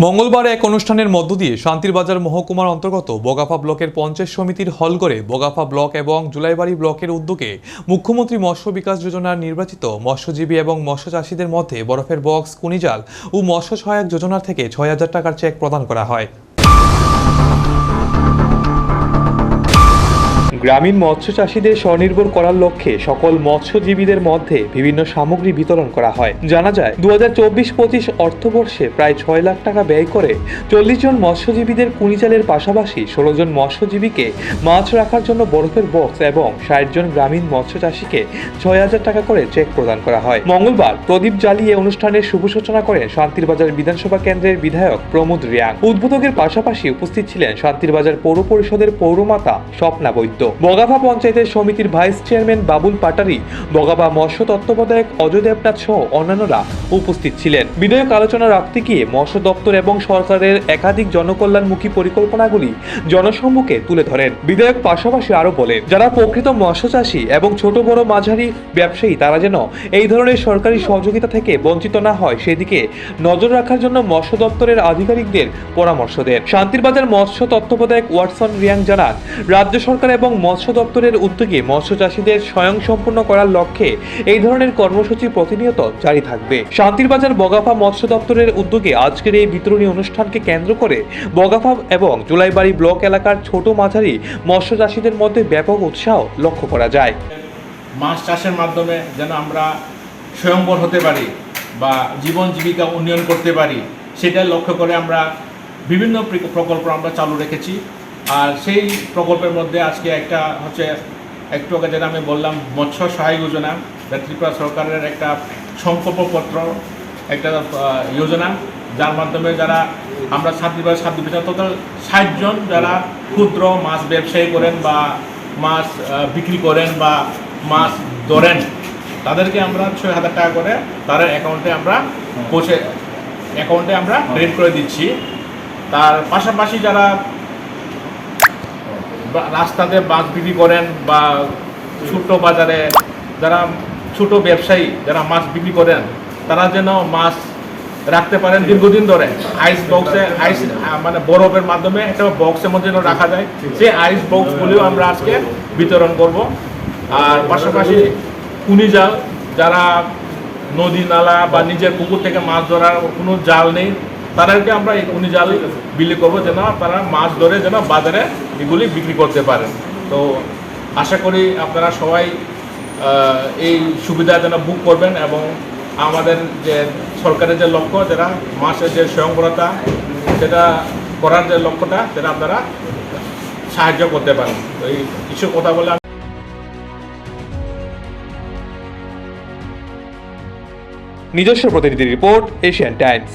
মঙ্গলবার এক অনুষ্ঠানের মধ্য দিয়ে শান্তিরবাজার মহকুমার অন্তর্গত বগাফা ব্লকের পঞ্চায়েত সমিতির হলঘরে বগাফা ব্লক এবং জুলাইবাড়ি ব্লকের উদ্যোগে মুখ্যমন্ত্রী মৎস্য বিকাশ যোজনার নির্বাচিত মৎস্যজীবী এবং মৎস্য চাষীদের মধ্যে বরফের বক্স, কুনিজাল ও মৎস্য সহায়ক যোজনা থেকে ৬,০০০ টাকার চেক প্রদান করা হয়। গ্রামীণ মৎস্য চাষীদের স্বনির্ভর করার লক্ষ্যে সকল মৎস্যজীবীদের মধ্যে বিভিন্ন সামগ্রী বিতরণ করা হয়। জানা যায় ২০২৪-২৫ অর্থবর্ষে প্রায় ৬ লাখ টাকা ব্যয় করে ৪০ জন মৎস্যজীবীদের কুনিজালের পাশাপাশি ১৬ জন মৎস্যজীবীকে মাছ রাখার জন্য বরফের বক্স এবং ৬০ জন গ্রামীণ মৎস্য চাষীকে ৬,০০০ টাকা করে চেক প্রদান করা হয়। মঙ্গলবার প্রদীপ জ্বালিয়ে অনুষ্ঠানের শুভ সূচনা করেন শান্তিরবাজার বিধানসভা কেন্দ্রের বিধায়ক প্রমোদ রিয়াং। উদ্বোধকের পাশাপাশি উপস্থিত ছিলেন শান্তিরবাজার পৌর পরিষদের পৌরমাতা স্বপ্না বৈদ্য, বগাফা পঞ্চায়েতের সমিতির ভাইস চেয়ারম্যান বাবুল পাটারি, বগাফা মৎস্য তত্ত্বাবধায়ক অজয় দেবনাথ সহ অন্যান্যরা উপস্থিত ছিলেন। বিধায়ক আলোচনা রাখতে গিয়ে মৎস্য দপ্তর এবং সরকারের একাধিক জনকল্যাণমুখী পরিকল্পনাগুলি জনসম্মুখে তুলে ধরেন। বিধায়ক পাশাপাশি আরো বলেন, যারা প্রকৃত মৎস্য চাষী এবং ছোট বড় মাঝারি ব্যবসায়ী তারা যেন এই ধরনের সরকারি সহযোগিতা থেকে বঞ্চিত না হয় সেদিকে নজর রাখার জন্য মৎস্য দপ্তরের আধিকারিকদের পরামর্শ দেন। শান্তিরবাজার মৎস্য তত্ত্বাবধায়ক ওয়াটসন রিয়াং জানান, রাজ্য সরকার এবং মৎস্য দপ্তরের উদ্যোগে মৎস্য চাষীদের স্বয়ংসম্পূর্ণ করার লক্ষ্যে এই ধরনের কর্মসূচি প্রতিনিয়ত জারি থাকবে। শান্তিরবাজার বগাফা মৎস্য দপ্তরের উদ্যোগে আজকের এই বিতরণী অনুষ্ঠানকে কেন্দ্র করে বগাফা এবং জুলাইবাড়ি ব্লক এলাকার ছোট মাঝারি মৎস্য চাষীদের মধ্যে ব্যাপক উৎসাহ লক্ষ্য করা যায়। মাছ চাষের মাধ্যমে যেন আমরা স্বয়ংবর হতে পারি বা জীবন জীবিকা উন্নয়ন করতে পারি, সেটাই লক্ষ্য করে আমরা বিভিন্ন প্রকল্প আমরা চালু রেখেছি। আর সেই প্রকল্পের মধ্যে আজকে একটা হচ্ছে একটু আগে যেটা আমি বললাম মৎস্য সহায়ক যোজনা, ত্রিপুরা সরকারের একটা সংকল্পপত্র একটা যোজনা, যার মাধ্যমে যারা আমরা সাব ডিভিশন টোটাল ৬০ জন যারা ক্ষুদ্র মাছ ব্যবসায়ী করেন বা মাছ বিক্রি করেন বা মাছ ধরেন, তাদেরকে আমরা ৬,০০০ টাকা করে তার অ্যাকাউন্টে আমরা ক্রেডিট করে দিচ্ছি। তার পাশাপাশি যারা রাস্তাতে মাছ বিক্রি করেন বা ছোট বাজারে যারা ছোট ব্যবসায়ী যারা মাছ বিক্রি করেন, তারা যেন মাছ রাখতে পারেন দীর্ঘদিন ধরে। আইস মানে বরফের মাধ্যমে একটা বক্সের মধ্যে যেন রাখা যায়, সেই আইস বক্সগুলিও আমরা আজকে বিতরণ করব। আর পাশাপাশি কুনিজাল, যারা নদী নালা বা নিজের পুকুর থেকে মাছ ধরার কোনো জাল নেই, তাদেরকে আমরা এই কুনিজাল বিলি করবো যেন তারা মাছ ধরে যেন বাজারে এগুলি বিক্রি করতে পারেন। তো আশা করি আপনারা সবাই এই সুবিধা যেন বুক করবেন এবং আমাদের যে সরকারের যে লক্ষ্য, যারা মাছের যে স্বয়ংবরতা সেটা করার যে লক্ষ্যটা, সেটা আপনারা সাহায্য করতে পারেন। তো এই কিছু কথা বলে নিজস্ব প্রতিনিধি রিপোর্ট, এশিয়ান টাইমস।